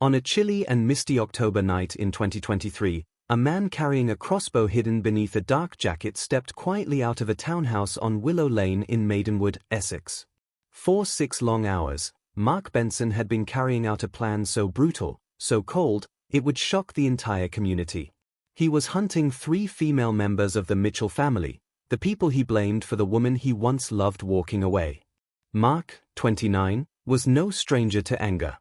On a chilly and misty October night in 2023, a man carrying a crossbow hidden beneath a dark jacket stepped quietly out of a townhouse on Willow Lane in Maidenwood, Essex. For 6 long hours, Mark Benson had been carrying out a plan so brutal, so cold, it would shock the entire community. He was hunting 3 female members of the Mitchell family, the people he blamed for the woman he once loved walking away. Mark, 29, was no stranger to anger.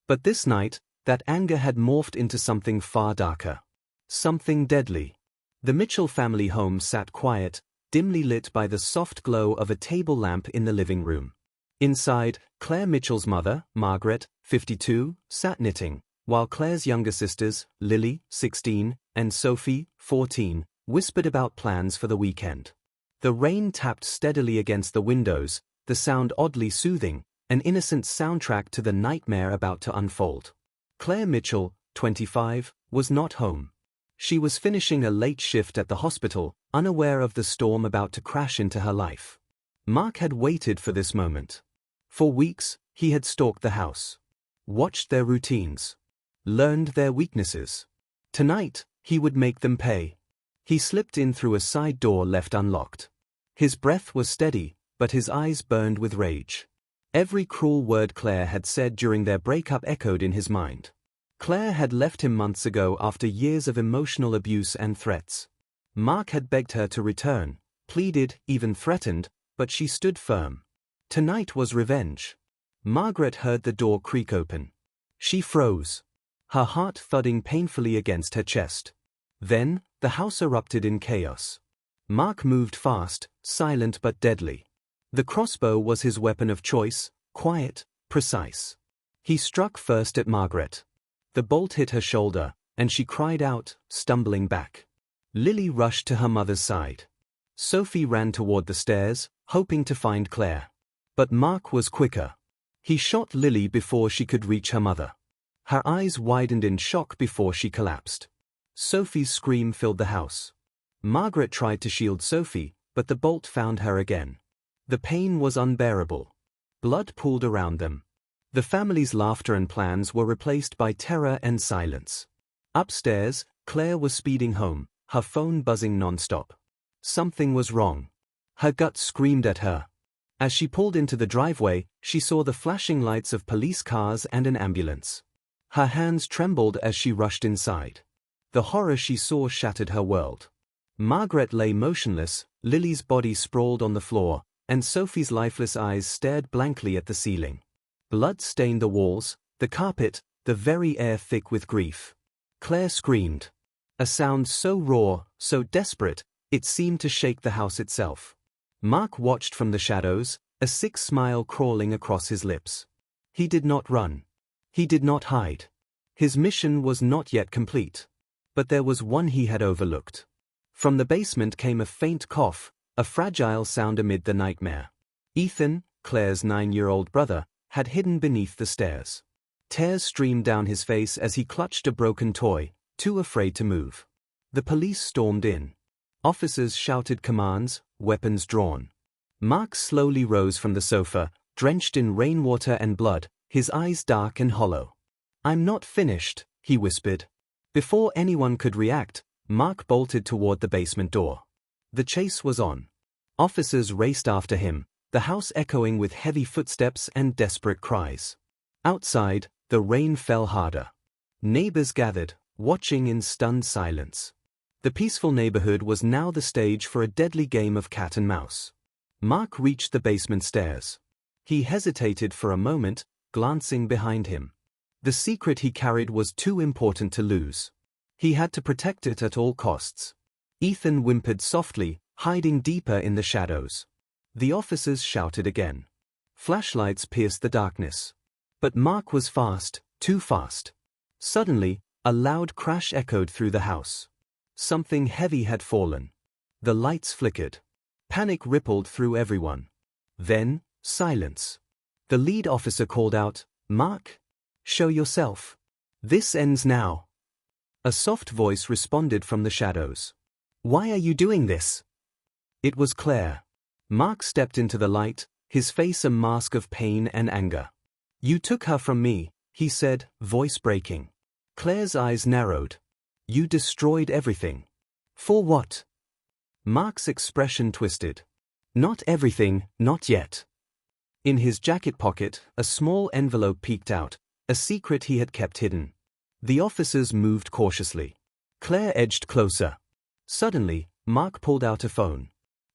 But this night, that anger had morphed into something far darker. Something deadly. The Mitchell family home sat quiet, dimly lit by the soft glow of a table lamp in the living room. Inside, Claire Mitchell's mother, Margaret, 52, sat knitting, while Claire's younger sisters, Lily, 16, and Sophie, 14, whispered about plans for the weekend. The rain tapped steadily against the windows, the sound oddly soothing, an innocent soundtrack to the nightmare about to unfold. Claire Mitchell, 25, was not home. She was finishing a late shift at the hospital, unaware of the storm about to crash into her life. Mark had waited for this moment. For weeks, he had stalked the house. Watched their routines. Learned their weaknesses. Tonight, he would make them pay. He slipped in through a side door left unlocked. His breath was steady, but his eyes burned with rage. Every cruel word Claire had said during their breakup echoed in his mind. Claire had left him months ago after years of emotional abuse and threats. Mark had begged her to return, pleaded, even threatened, but she stood firm. Tonight was revenge. Margaret heard the door creak open. She froze, her heart thudding painfully against her chest. Then, the house erupted in chaos. Mark moved fast, silent but deadly. The crossbow was his weapon of choice, quiet, precise. He struck first at Margaret. The bolt hit her shoulder, and she cried out, stumbling back. Lily rushed to her mother's side. Sophie ran toward the stairs, hoping to find Claire. But Mark was quicker. He shot Lily before she could reach her mother. Her eyes widened in shock before she collapsed. Sophie's scream filled the house. Margaret tried to shield Sophie, but the bolt found her again. The pain was unbearable. Blood pooled around them. The family's laughter and plans were replaced by terror and silence. Upstairs, Claire was speeding home, her phone buzzing non-stop. Something was wrong. Her gut screamed at her. As she pulled into the driveway, she saw the flashing lights of police cars and an ambulance. Her hands trembled as she rushed inside. The horror she saw shattered her world. Margaret lay motionless, Lily's body sprawled on the floor, and Sophie's lifeless eyes stared blankly at the ceiling. Blood stained the walls, the carpet, the very air thick with grief. Claire screamed. A sound so raw, so desperate, it seemed to shake the house itself. Mark watched from the shadows, a sick smile crawling across his lips. He did not run. He did not hide. His mission was not yet complete. But there was one he had overlooked. From the basement came a faint cough, a fragile sound amid the nightmare. Ethan, Claire's 9-year-old brother, had hidden beneath the stairs. Tears streamed down his face as he clutched a broken toy, too afraid to move. The police stormed in. Officers shouted commands, weapons drawn. Mark slowly rose from the sofa, drenched in rainwater and blood, his eyes dark and hollow. "I'm not finished," he whispered. Before anyone could react, Mark bolted toward the basement door. The chase was on. Officers raced after him, the house echoing with heavy footsteps and desperate cries. Outside, the rain fell harder. Neighbors gathered, watching in stunned silence. The peaceful neighborhood was now the stage for a deadly game of cat and mouse. Mark reached the basement stairs. He hesitated for a moment, glancing behind him. The secret he carried was too important to lose. He had to protect it at all costs. Ethan whimpered softly, hiding deeper in the shadows. The officers shouted again. Flashlights pierced the darkness. But Mark was fast, too fast. Suddenly, a loud crash echoed through the house. Something heavy had fallen. The lights flickered. Panic rippled through everyone. Then, silence. The lead officer called out, "Mark, show yourself. This ends now." A soft voice responded from the shadows. "Why are you doing this?" It was Claire. Mark stepped into the light, his face a mask of pain and anger. "You took her from me, he said, voice breaking. Claire's eyes narrowed. You destroyed everything. For what? Mark's expression twisted. Not everything, not yet. In his jacket pocket, a small envelope peeked out, a secret he had kept hidden. The officers moved cautiously. Claire edged closer. Suddenly, Mark pulled out a phone.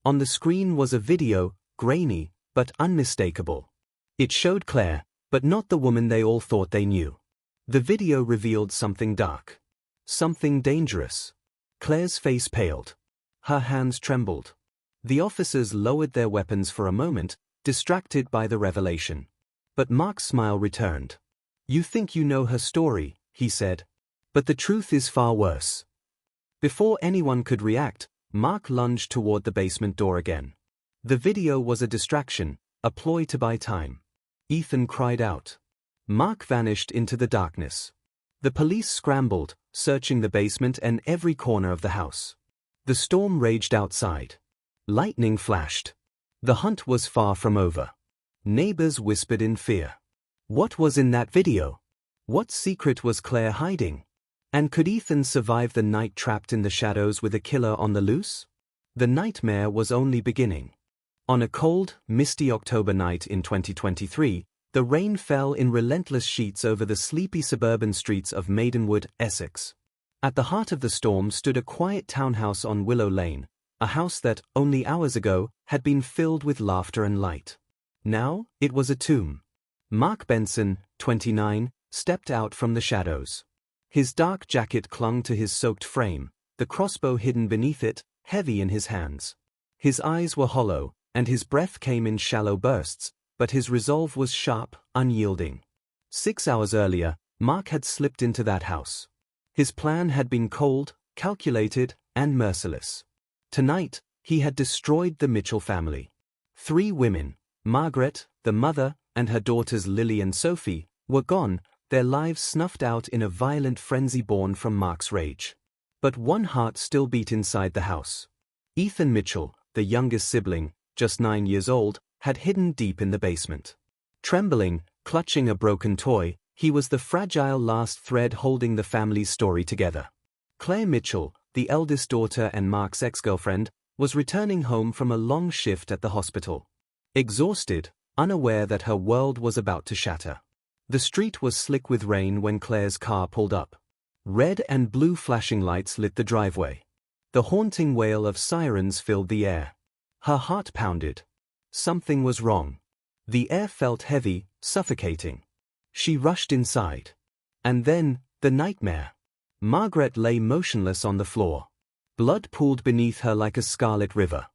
On the screen was a video, grainy, but unmistakable. It showed Claire, but not the woman they all thought they knew. The video revealed something dark. Something dangerous. Claire's face paled. Her hands trembled. The officers lowered their weapons for a moment, distracted by the revelation. But Mark's smile returned. You think you know her story, he said. But the truth is far worse. Before anyone could react, Mark lunged toward the basement door again. The video was a distraction, a ploy to buy time. Ethan cried out. Mark vanished into the darkness. The police scrambled, searching the basement and every corner of the house. The storm raged outside. Lightning flashed. The hunt was far from over. Neighbors whispered in fear. What was in that video? What secret was Claire hiding? And could Ethan survive the night trapped in the shadows with a killer on the loose? The nightmare was only beginning. On a cold, misty October night in 2023, the rain fell in relentless sheets over the sleepy suburban streets of Maidenwood, Essex. At the heart of the storm stood a quiet townhouse on Willow Lane, a house that, only hours ago, had been filled with laughter and light. Now, it was a tomb. Mark Benson, 29, stepped out from the shadows. His dark jacket clung to his soaked frame, the crossbow hidden beneath it, heavy in his hands. His eyes were hollow, and his breath came in shallow bursts, but his resolve was sharp, unyielding. 6 hours earlier, Mark had slipped into that house. His plan had been cold, calculated, and merciless. Tonight, he had destroyed the Mitchell family. 3 women, Margaret, the mother, and her daughters Lily and Sophie, were gone, their lives snuffed out in a violent frenzy born from Mark's rage. But one heart still beat inside the house. Ethan Mitchell, the youngest sibling, just 9 years old, had hidden deep in the basement. Trembling, clutching a broken toy, he was the fragile last thread holding the family's story together. Claire Mitchell, the eldest daughter and Mark's ex-girlfriend, was returning home from a long shift at the hospital. Exhausted, unaware that her world was about to shatter. The street was slick with rain when Claire's car pulled up. Red and blue flashing lights lit the driveway. The haunting wail of sirens filled the air. Her heart pounded. Something was wrong. The air felt heavy, suffocating. She rushed inside. And then, the nightmare. Margaret lay motionless on the floor. Blood pooled beneath her like a scarlet river.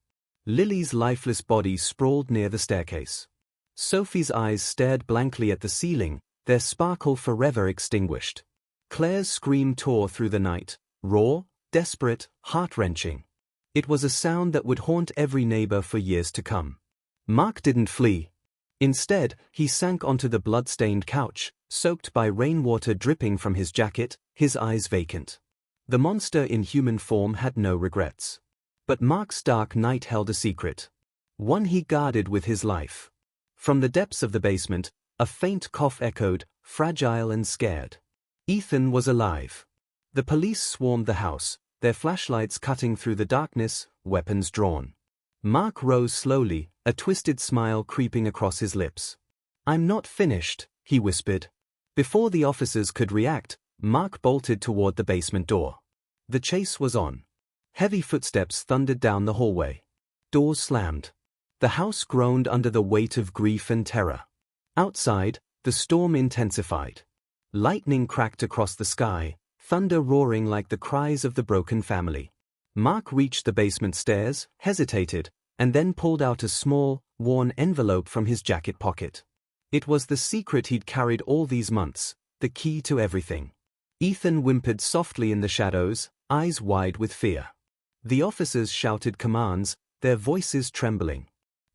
Lily's lifeless body sprawled near the staircase. Sophie's eyes stared blankly at the ceiling, their sparkle forever extinguished. Claire's scream tore through the night, raw, desperate, heart-wrenching. It was a sound that would haunt every neighbor for years to come. Mark didn't flee. Instead, he sank onto the blood-stained couch, soaked by rainwater dripping from his jacket, his eyes vacant. The monster in human form had no regrets. But Mark's dark night held a secret. One he guarded with his life. From the depths of the basement, a faint cough echoed, fragile and scared. Ethan was alive. The police swarmed the house, their flashlights cutting through the darkness, weapons drawn. Mark rose slowly, a twisted smile creeping across his lips. "I'm not finished," he whispered. Before the officers could react, Mark bolted toward the basement door. The chase was on. Heavy footsteps thundered down the hallway. Doors slammed. The house groaned under the weight of grief and terror. Outside, the storm intensified. Lightning cracked across the sky, thunder roaring like the cries of the broken family. Mark reached the basement stairs, hesitated, and then pulled out a small, worn envelope from his jacket pocket. It was the secret he'd carried all these months, the key to everything. Ethan whimpered softly in the shadows, eyes wide with fear. The officers shouted commands, their voices trembling.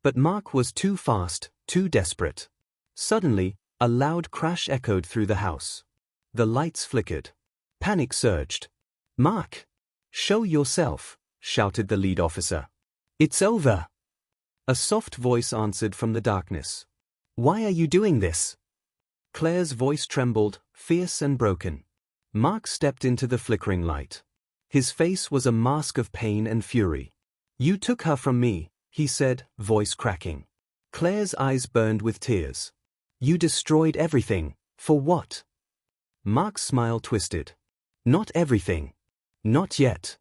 But Mark was too fast, too desperate. Suddenly, a loud crash echoed through the house. The lights flickered. Panic surged. "Mark! Show yourself!" shouted the lead officer. "It's over!" A soft voice answered from the darkness. "Why are you doing this?" Claire's voice trembled, fierce and broken. Mark stepped into the flickering light. His face was a mask of pain and fury. "You took her from me," he said, voice cracking. Claire's eyes burned with tears. "You destroyed everything. For what?" Mark's smile twisted. "Not everything. Not yet."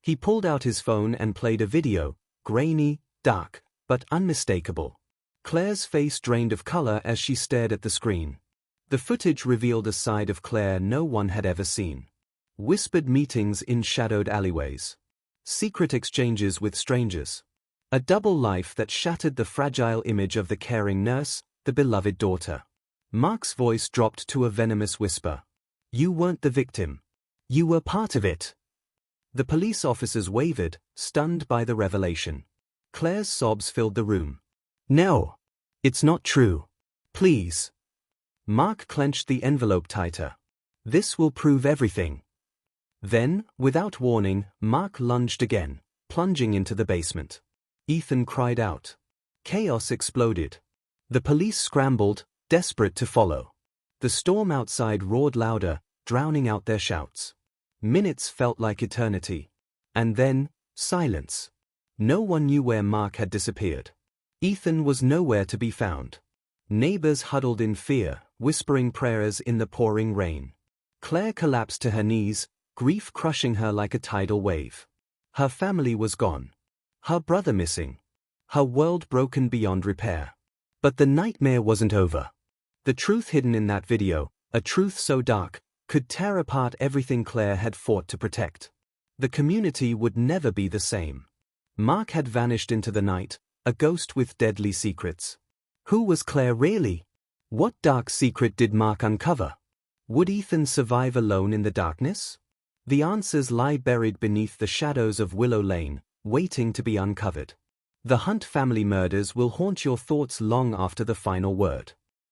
He pulled out his phone and played a video, grainy, dark, but unmistakable. Claire's face drained of color as she stared at the screen. The footage revealed a side of Claire no one had ever seen. Whispered meetings in shadowed alleyways. Secret exchanges with strangers. A double life that shattered the fragile image of the caring nurse, the beloved daughter. Mark's voice dropped to a venomous whisper. "You weren't the victim. You were part of it." The police officers wavered, stunned by the revelation. Claire's sobs filled the room. "No. It's not true. Please." Mark clenched the envelope tighter. "This will prove everything." Then, without warning, Mark lunged again, plunging into the basement. Ethan cried out. Chaos exploded. The police scrambled, desperate to follow. The storm outside roared louder, drowning out their shouts. Minutes felt like eternity. And then, silence. No one knew where Mark had disappeared. Ethan was nowhere to be found. Neighbors huddled in fear, whispering prayers in the pouring rain. Claire collapsed to her knees, grief crushing her like a tidal wave. Her family was gone. Her brother missing. Her world broken beyond repair. But the nightmare wasn't over. The truth hidden in that video, a truth so dark, could tear apart everything Claire had fought to protect. The community would never be the same. Mark had vanished into the night, a ghost with deadly secrets. Who was Claire really? What dark secret did Mark uncover? Would Ethan survive alone in the darkness? The answers lie buried beneath the shadows of Willow Lane, waiting to be uncovered. The Hunt family murders will haunt your thoughts long after the final word.